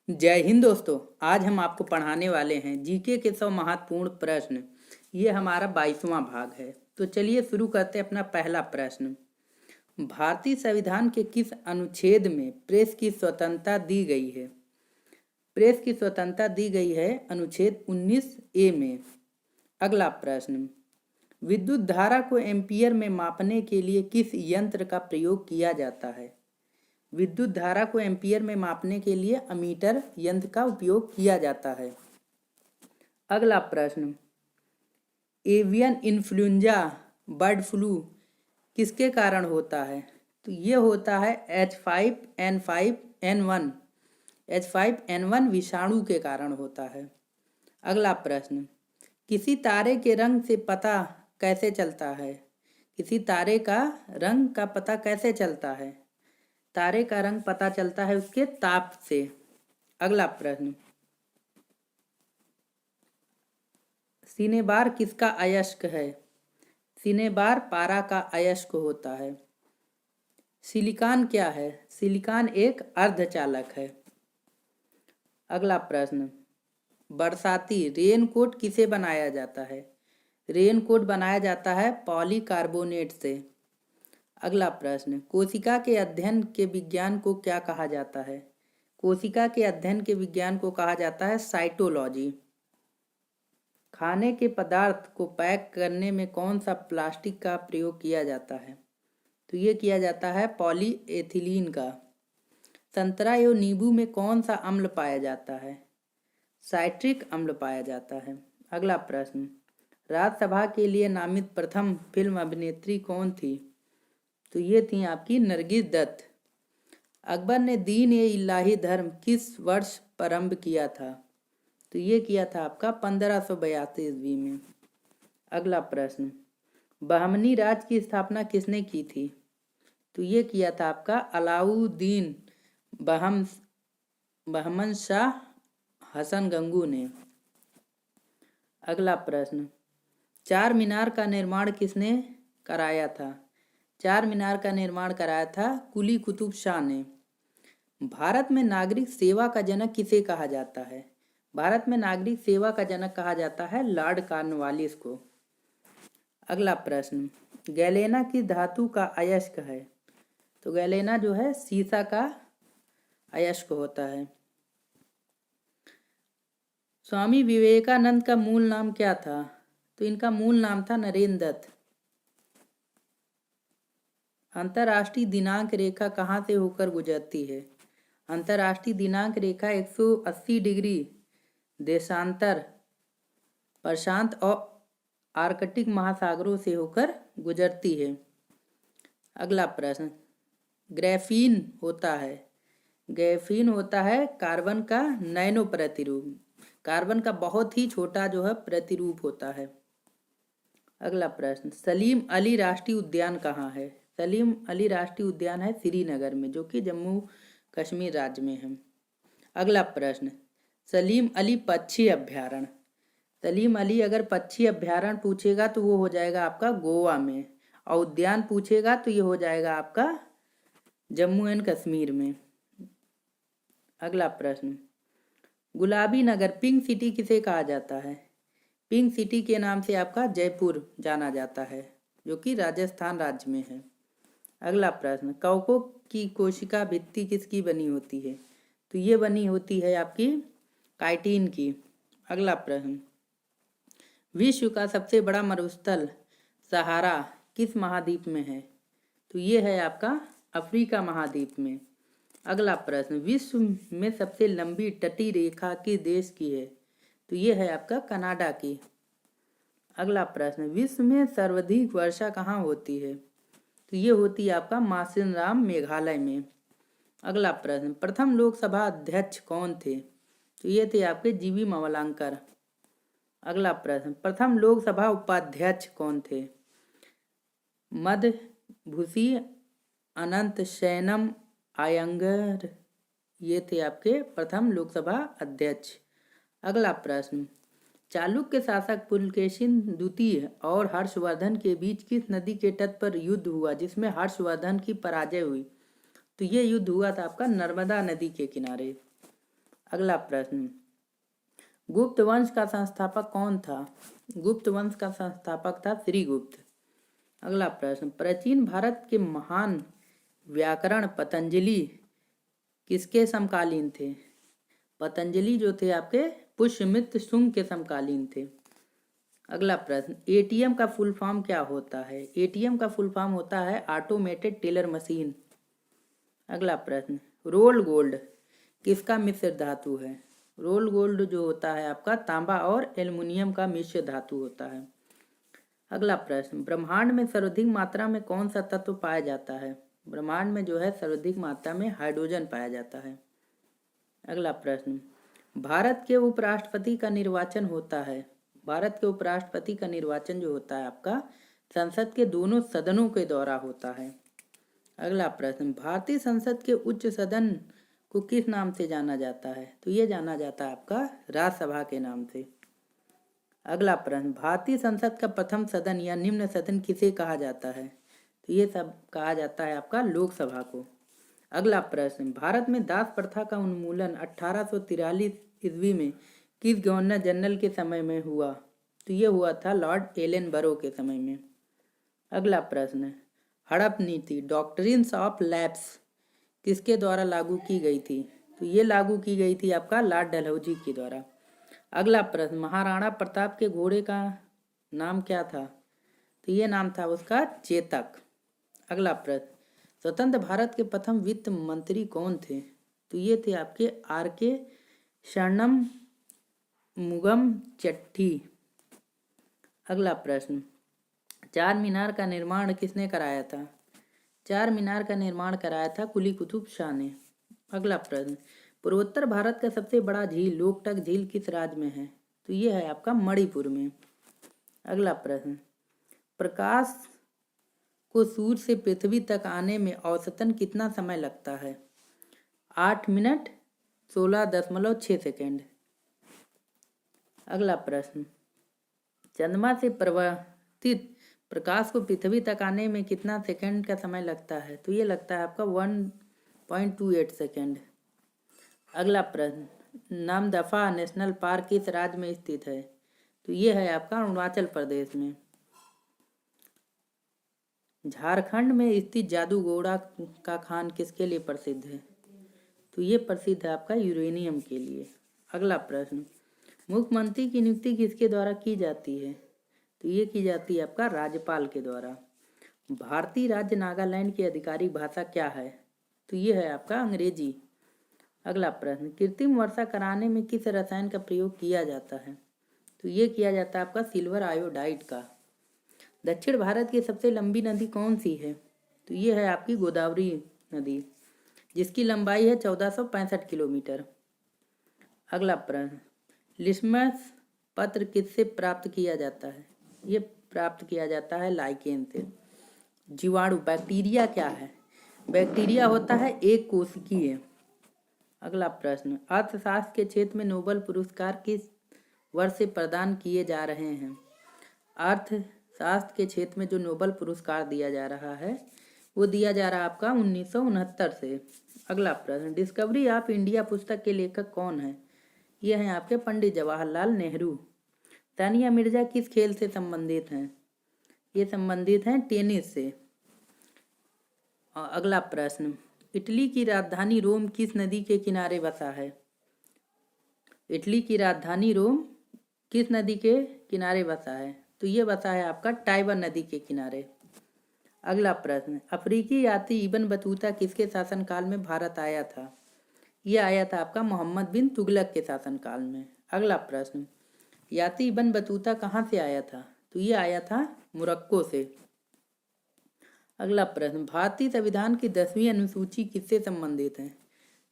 जय हिंद दोस्तों। आज हम आपको पढ़ाने वाले हैं जीके के 100 महत्वपूर्ण प्रश्न। ये हमारा 22वां भाग है। तो चलिए शुरू करते हैं अपना पहला प्रश्न। भारतीय संविधान के किस अनुच्छेद में प्रेस की स्वतंत्रता दी गई है? प्रेस की स्वतंत्रता दी गई है अनुच्छेद 19A में। अगला प्रश्न। विद्युत धारा को एम्पीयर में मापने के लिए किस यंत्र का प्रयोग किया जाता है? विद्युत धारा को एम्पीयर में मापने के लिए अमीटर यंत्र का उपयोग किया जाता है। अगला प्रश्न। एवियन इन्फ्लुएंजा बर्ड फ्लू किसके कारण होता है? तो ये होता है H5N1 H5N1 विषाणु के कारण होता है। अगला प्रश्न। किसी तारे के रंग से पता कैसे चलता है? किसी तारे का रंग का पता कैसे चलता है? तारे का रंग पता चलता है उसके ताप से। अगला प्रश्न। सिनेबार किसका अयस्क है? सिनेबार पारा का अयस्क होता है। सिलिकॉन क्या है? सिलिकॉन एक अर्धचालक है। अगला प्रश्न। बरसाती रेनकोट किसे बनाया जाता है? रेनकोट बनाया जाता है पॉलीकार्बोनेट से। अगला प्रश्न। कोशिका के अध्ययन के विज्ञान को क्या कहा जाता है? कोशिका के अध्ययन के विज्ञान को कहा जाता है साइटोलॉजी। खाने के पदार्थ को पैक करने में कौन सा प्लास्टिक का प्रयोग किया जाता है? तो ये किया जाता है पॉलीएथिलीन का। संतरा एवं नींबू में कौन सा अम्ल पाया जाता है? साइट्रिक अम्ल पाया जाता है। अगला प्रश्न। राज्यसभा के लिए नामित प्रथम फिल्म अभिनेत्री कौन थी? तो ये थी आपकी नरगिस दत्त। अकबर ने दीन ए इलाही धर्म किस वर्ष प्रारंभ किया था? तो ये किया था आपका 1582 ईस्वी में। अगला प्रश्न। बहमनी राज की स्थापना किसने की थी? तो ये किया था आपका अलाउद्दीन बहमन शाह हसन गंगू ने। अगला प्रश्न। चार मीनार का निर्माण किसने कराया था? चार मीनार का निर्माण कराया था कुली कुतुब शाह ने। भारत में नागरिक सेवा का जनक किसे कहा जाता है? भारत में नागरिक सेवा का जनक कहा जाता है लॉर्ड कॉर्नवालिस को। अगला प्रश्न। गैलेना की धातु का अयस्क है? तो गैलेना जो है सीसा का अयस्क होता है। स्वामी विवेकानंद का मूल नाम क्या था? तो इनका मूल नाम था नरेंद्र दत्त। अंतर्राष्ट्रीय दिनांक रेखा कहाँ से होकर गुजरती है? अंतर्राष्ट्रीय दिनांक रेखा 180 डिग्री देशांतर प्रशांत और आर्कटिक महासागरों से होकर गुजरती है। अगला प्रश्न। ग्रेफीन होता है? ग्रेफीन होता है कार्बन का नैनो प्रतिरूप। कार्बन का बहुत ही छोटा जो है प्रतिरूप होता है। अगला प्रश्न। सलीम अली राष्ट्रीय उद्यान कहाँ है? सलीम अली राष्ट्रीय उद्यान है श्रीनगर में, जो कि जम्मू कश्मीर राज्य में है। अगला प्रश्न। सलीम अली पक्षी अभ्यारण्य। सलीम अली अगर पक्षी अभ्यारण्य पूछेगा तो वो हो जाएगा आपका गोवा में, और उद्यान पूछेगा तो ये हो जाएगा आपका जम्मू एंड कश्मीर में। अगला प्रश्न। गुलाबी नगर पिंक सिटी किसे कहा जाता है? पिंक सिटी के नाम से आपका जयपुर जाना जाता है, जो कि राजस्थान राज्य में है। अगला प्रश्न। कवकों की कोशिका भित्ति किसकी बनी होती है? तो ये बनी होती है आपकी काइटिन की। अगला प्रश्न। विश्व का सबसे बड़ा मरुस्थल सहारा किस महाद्वीप में है? तो ये है आपका अफ्रीका महाद्वीप में। अगला प्रश्न। विश्व में सबसे लंबी तटीय रेखा किस देश की है? तो ये है आपका कनाडा की। अगला प्रश्न। विश्व में सर्वाधिक वर्षा कहाँ होती है? तो ये होती है आपका मासिनराम मेघालय में। अगला प्रश्न। प्रथम लोकसभा अध्यक्ष कौन थे? तो ये थे आपके जीवी मावलंकर। अगला प्रश्न। प्रथम लोकसभा उपाध्यक्ष कौन थे? मदभूषी अनंत शयनम आयंगर, ये थे आपके प्रथम लोकसभा अध्यक्ष। अगला प्रश्न। चालुक्य शासक पुलकेशिन द्वितीय और हर्षवर्धन के बीच किस नदी के तट पर युद्ध हुआ जिसमें हर्षवर्धन की पराजय हुई? तो ये युद्ध हुआ था आपका नर्मदा नदी के किनारे। अगला प्रश्न, गुप्त वंश का संस्थापक कौन था? गुप्त वंश का संस्थापक था श्रीगुप्त। अगला प्रश्न, प्राचीन भारत के महान व्याकरण पतंजलि किसके समकालीन थे? पतंजलि जो थे आपके पुष्यमित्र शुंग के समकालीन थे। अगला प्रश्न, एटीएम का फुल फॉर्म क्या होता है? एटीएम का फुल फॉर्म होता है ऑटोमेटेड टेलर मशीन। अगला प्रश्न, रोल गोल्ड किसका मिश्र धातु है? रोल गोल्ड जो होता है आपका तांबा और एल्युमिनियम का मिश्र धातु होता है। अगला प्रश्न, ब्रह्मांड में सर्वाधिक मात्रा में कौन सा तत्व पाया जाता है? ब्रह्मांड में जो है सर्वाधिक मात्रा में हाइड्रोजन पाया जाता है। अगला प्रश्न, भारत के उपराष्ट्रपति का निर्वाचन होता है। भारत के उपराष्ट्रपति का निर्वाचन जो होता है आपका संसद के दोनों सदनों के द्वारा होता है। अगला प्रश्न, भारतीय संसद के उच्च सदन को किस नाम से जाना जाता है? तो ये जाना जाता है आपका राज्यसभा के नाम से। अगला प्रश्न, भारतीय संसद का प्रथम सदन या निम्न सदन किसे कहा जाता है? तो ये सब कहा जाता है आपका लोकसभा को। अगला प्रश्न, भारत में दास प्रथा का उन्मूलन 1843 ईस्वी में किस गवर्नर जनरल के समय में हुआ? तो ये हुआ था लॉर्ड एलन बरो के समय में। अगला प्रश्न, हड़प नीति डॉक्ट्रिन्स ऑफ लैप्स किसके द्वारा लागू की गई थी? तो ये लागू की गई थी आपका लॉर्ड डलहौजी के द्वारा। अगला प्रश्न, महाराणा प्रताप के घोड़े का नाम क्या था? तो ये नाम था उसका चेतक। अगला प्रश्न, स्वतंत्र भारत के प्रथम वित्त मंत्री कौन थे? तो ये थे आपके आर.के. शरणम मुगम चट्टी। अगला प्रश्न, चार मीनार का निर्माण किसने कराया था? चार मीनार का निर्माण कराया था कुली कुतुब शाह ने। अगला प्रश्न, पूर्वोत्तर भारत का सबसे बड़ा झील लोकटक झील किस राज्य में है? तो ये है आपका मणिपुर में। अगला प्रश्न, प्रकाश को सूर्य से पृथ्वी तक आने में औसतन कितना समय लगता है? 8 मिनट 16.6 सेकेंड। अगला प्रश्न, चंद्रमा से प्रवर्तित प्रकाश को पृथ्वी तक आने में कितना सेकंड का समय लगता है? तो ये लगता है आपका 1.28 सेकेंड। अगला प्रश्न, नामदफा नेशनल पार्क किस राज्य में स्थित है? तो ये है आपका अरुणाचल प्रदेश में। झारखंड में स्थित जादूगोड़ा का खान किसके लिए प्रसिद्ध है? तो ये प्रसिद्ध है आपका यूरेनियम के लिए। अगला प्रश्न, मुख्यमंत्री की नियुक्ति किसके द्वारा की जाती है? तो ये की जाती है आपका राज्यपाल के द्वारा। भारतीय राज्य नागालैंड की आधिकारिक भाषा क्या है? तो ये है आपका अंग्रेजी। अगला प्रश्न, कृत्रिम वर्षा कराने में किस रसायन का प्रयोग किया जाता है? तो ये किया जाता है आपका सिल्वर आयोडाइड का। दक्षिण भारत की सबसे लंबी नदी कौन सी है? तो ये है आपकी गोदावरी नदी, जिसकी लंबाई है 1465 किलोमीटर। अगला प्रश्न, लिटमस पत्र किससे प्राप्त किया जाता है? ये प्राप्त किया जाता है लाइकेन से। जीवाणु बैक्टीरिया क्या है? बैक्टीरिया होता है एक कोशिकीय। अगला प्रश्न, अर्थशास्त्र के क्षेत्र में नोबेल पुरस्कार किस वर्ष से प्रदान किए जा रहे हैं? अर्थशास्त्र के क्षेत्र में जो नोबेल पुरस्कार दिया जा रहा है वो दिया जा रहा है आपका 1969 से। अगला प्रश्न, डिस्कवरी ऑफ इंडिया पुस्तक के लेखक कौन है? ये हैं आपके पंडित जवाहरलाल नेहरू। तानिया मिर्जा किस खेल से संबंधित हैं? ये संबंधित हैं टेनिस से। अगला प्रश्न, इटली की राजधानी रोम किस नदी के किनारे बसा है? इटली की राजधानी रोम किस नदी के किनारे बसा है? तो ये बसा है आपका टाइबर नदी के किनारे। अगला प्रश्न, अफ्रीकी यात्री इब्न बतूता किसके शासनकाल में भारत आया था? ये आया था आपका मोहम्मद बिन तुगलक के शासनकाल में। अगला प्रश्न, यात्री इब्न बतूता कहाँ से आया था? तो ये आया था मोरक्को से। अगला प्रश्न, भारतीय संविधान की 10वीं अनुसूची किससे संबंधित है?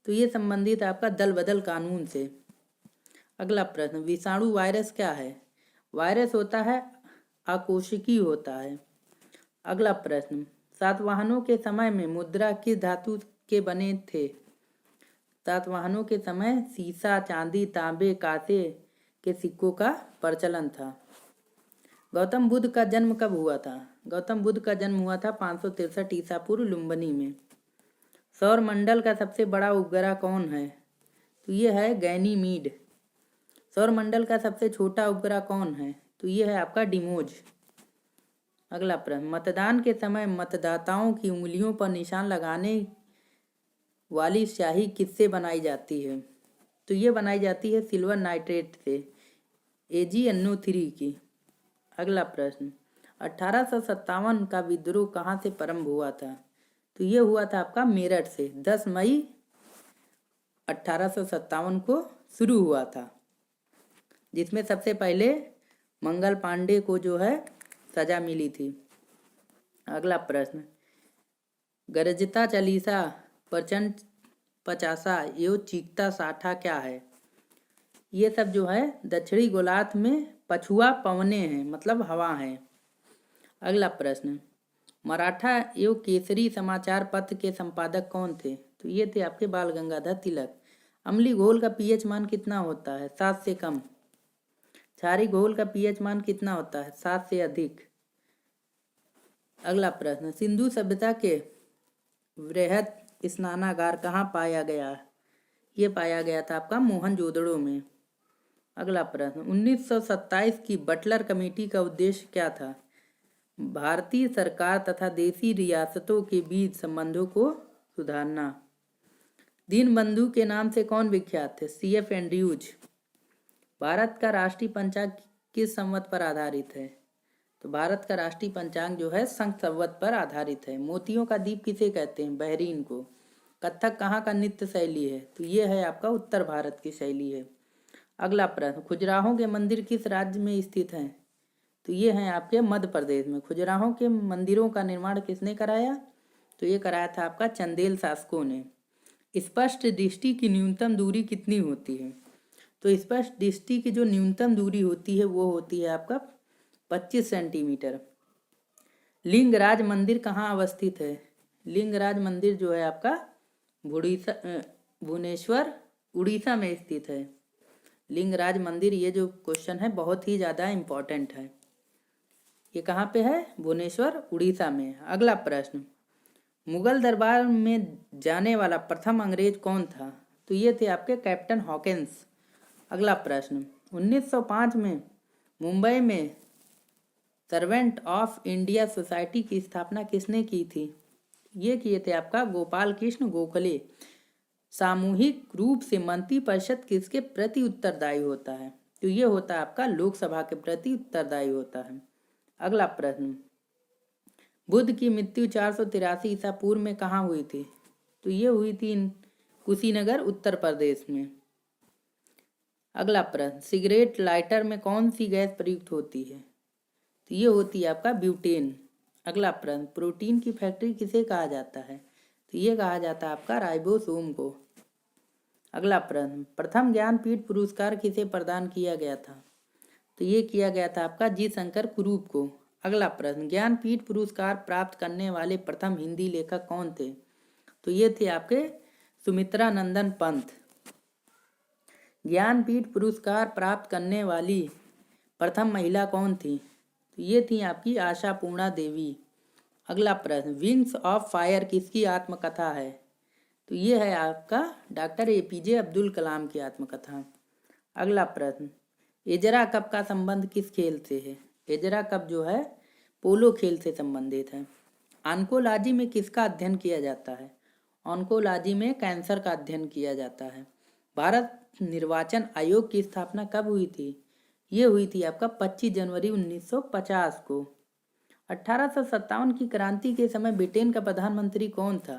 तो ये संबंधित आपका दल बदल कानून से। अगला प्रश्न, विषाणु वायरस क्या है? वायरस होता है आकोशिकी होता है। अगला प्रश्न, सातवाहनों के समय में मुद्रा किस धातु के बने थे? सातवाहनों के समय सीसा, चांदी, तांबे, कांसे के सिक्कों का प्रचलन था। गौतम बुद्ध का जन्म कब हुआ था? गौतम बुद्ध का जन्म हुआ था 563 ईसा पूर्व लुम्बिनी में। सौर मंडल का सबसे बड़ा उपग्रह कौन है? तो ये है गैनीमीड। सौरमंडल का सबसे छोटा उपग्रह कौन है? तो ये है आपका डिमोज। अगला प्रश्न, मतदान के समय मतदाताओं की उंगलियों पर निशान लगाने वाली स्याही किससे बनाई जाती है? तो ये बनाई जाती है सिल्वर नाइट्रेट से, AgNO3 की। अगला प्रश्न, 1857 का विद्रोह कहाँ से प्रारंभ हुआ था? तो ये हुआ था आपका मेरठ से, 10 मई 1857 को शुरू हुआ था, जिसमें सबसे पहले मंगल पांडे को जो है सजा मिली थी। अगला प्रश्न, गरजता चालीसा, प्रचंड पचासा एवं चीखता साठा क्या है? ये सब जो है दक्षिणी गोलार्ध में पछुआ पवने हैं, मतलब हवा है। अगला प्रश्न, मराठा एवं केसरी समाचार पत्र के संपादक कौन थे? तो ये थे आपके बाल गंगाधर तिलक। अम्लीय घोल का पीएच मान कितना होता है? 7 से कम। क्षारीय घोल का पीएच मान कितना होता है? 7 से अधिक। अगला प्रश्न, सिंधु सभ्यता के वृहद स्नानागार कहाँ पाया गया? ये पाया गया था आपका मोहनजोदड़ो में। अगला प्रश्न, 1927 की बटलर कमेटी का उद्देश्य क्या था? भारतीय सरकार तथा देशी रियासतों के बीच संबंधों को सुधारना। दीनबंधु के नाम से कौन विख्यात थे? CF Andrews. भारत का राष्ट्रीय पंचांग किस संवत पर आधारित है? तो भारत का राष्ट्रीय पंचांग जो है संघ संवत पर आधारित है। मोतियों का द्वीप किसे कहते हैं? बहरीन को। कथक कहाँ का नृत्य शैली है? तो ये है आपका उत्तर भारत की शैली है। अगला प्रश्न, खजुराहो के मंदिर किस राज्य में स्थित हैं? तो ये हैं आपके मध्य प्रदेश में। खजुराहो के मंदिरों का निर्माण किसने कराया? तो ये कराया था आपका चंदेल शासकों ने। स्पष्ट दृष्टि की न्यूनतम दूरी कितनी होती है? तो स्पष्ट दृष्टि की जो न्यूनतम दूरी होती है वो होती है आपका 25 सेंटीमीटर। लिंगराज मंदिर कहाँ अवस्थित है? लिंगराज मंदिर जो है आपका भुवनेश्वर उड़ीसा में स्थित है। लिंगराज मंदिर, ये जो क्वेश्चन है बहुत ही ज़्यादा इम्पोर्टेंट है। ये कहाँ पे है? भुवनेश्वर उड़ीसा में। अगला प्रश्न, मुगल दरबार में जाने वाला प्रथम अंग्रेज कौन था? तो ये थे आपके कैप्टन हॉकिंस। अगला प्रश्न, 1905 में मुंबई में सर्वेंट ऑफ इंडिया सोसाइटी की स्थापना किसने की थी? ये किए थे आपका गोपाल कृष्ण गोखले। सामूहिक रूप से मंत्री परिषद किसके प्रति उत्तरदायी होता है? तो ये होता है आपका लोकसभा के प्रति उत्तरदायी होता है। अगला प्रश्न, बुद्ध की मृत्यु 483 ईसा पूर्व में कहाँ हुई थी? तो ये हुई थी कुशीनगर उत्तर प्रदेश में। अगला प्रश्न, सिगरेट लाइटर में कौन सी गैस प्रयुक्त होती है? तो ये होती है आपका ब्यूटेन। अगला प्रश्न, प्रोटीन की फैक्ट्री किसे कहा जाता है? तो ये कहा जाता है आपका राइबोसोम को। अगला प्रश्न, प्रथम ज्ञानपीठ पुरस्कार किसे प्रदान किया गया था? तो ये किया गया था आपका जी शंकर कुरूप को। अगला प्रश्न, ज्ञानपीठ पुरस्कार प्राप्त करने वाले प्रथम हिंदी लेखक कौन थे? तो ये थे आपके सुमित्रा नंदन पंत। ज्ञानपीठ पुरस्कार प्राप्त करने वाली प्रथम महिला कौन थी? तो ये थी आपकी आशा पूर्णा देवी। अगला प्रश्न, विंग्स ऑफ फायर किसकी आत्मकथा है? तो ये है आपका डॉक्टर APJ अब्दुल कलाम की आत्मकथा। अगला प्रश्न, एजरा कप का संबंध किस खेल से है? एजरा कप जो है पोलो खेल से संबंधित है। ऑन्कोलॉजी में किसका अध्ययन किया जाता है? ऑन्कोलॉजी में कैंसर का अध्ययन किया जाता है। भारत निर्वाचन आयोग की स्थापना कब हुई थी? ये हुई थी आपका 25 जनवरी 1950 को। 1857 की क्रांति के समय ब्रिटेन का प्रधानमंत्री कौन था?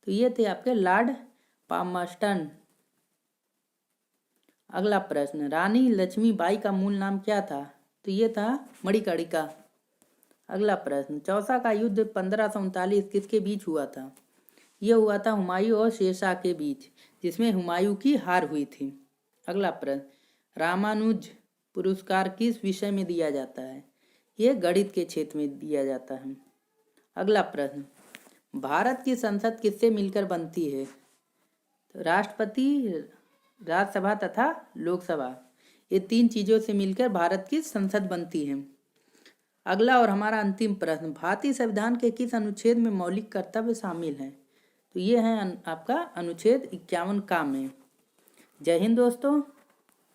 तो ये थे आपके लॉर्ड पामर्स्टन। अगला प्रश्न, रानी लक्ष्मीबाई का मूल नाम क्या था? तो ये था मणिकर्णिका। अगला प्रश्न, चौसा का युद्ध 1539 किसके बीच हुआ था? यह हुआ था हुमायूं और शेरशाह के बीच, जिसमें हुमायूं की हार हुई थी। अगला प्रश्न, रामानुज पुरस्कार किस विषय में दिया जाता है? यह गणित के क्षेत्र में दिया जाता है। अगला प्रश्न, भारत की संसद किससे मिलकर बनती है? तो राष्ट्रपति, राज्यसभा तथा लोकसभा, ये 3 चीज़ों से मिलकर भारत की संसद बनती है। अगला और हमारा अंतिम प्रश्न, भारतीय संविधान के किस अनुच्छेद में मौलिक कर्तव्य शामिल हैं? तो ये है आपका अनुच्छेद 51 का में। जय हिंद दोस्तों।